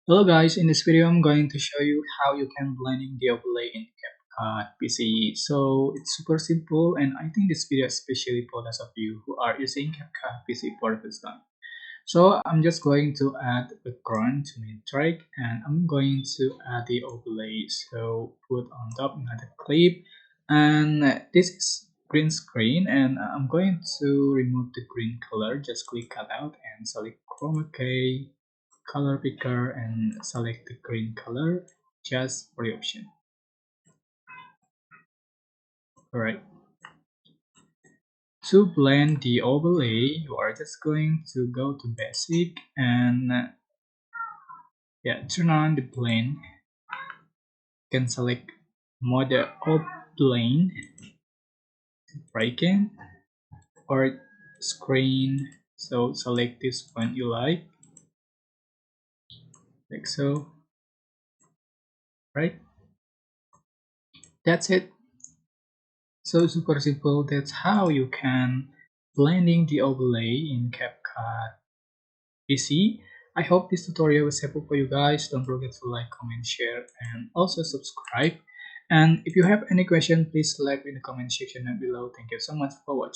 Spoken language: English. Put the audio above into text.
Hello guys, in this video I'm going to show you how you can blending the overlay in CapCut PC. So it's super simple and I think this video is especially for those of you who are using CapCut PC for the first time. So I'm just going to add a background to my track and I'm going to add the overlay. So put on top another clip and this is green screen and I'm going to remove the green color. Just click cut out and select chroma key color picker and select the green color just for the option. Alright, to blend the overlay you are just going to go to basic and yeah, turn on the blend. You can select mode of blend, breaking or screen. So select this one you like so. Right, that's it. So super simple. That's how you can blending the overlay in CapCut PC. I hope this tutorial was helpful for you guys. Don't forget to like, comment, share, and also subscribe. And if you have any question, please select in the comment section down below. Thank you so much for watching.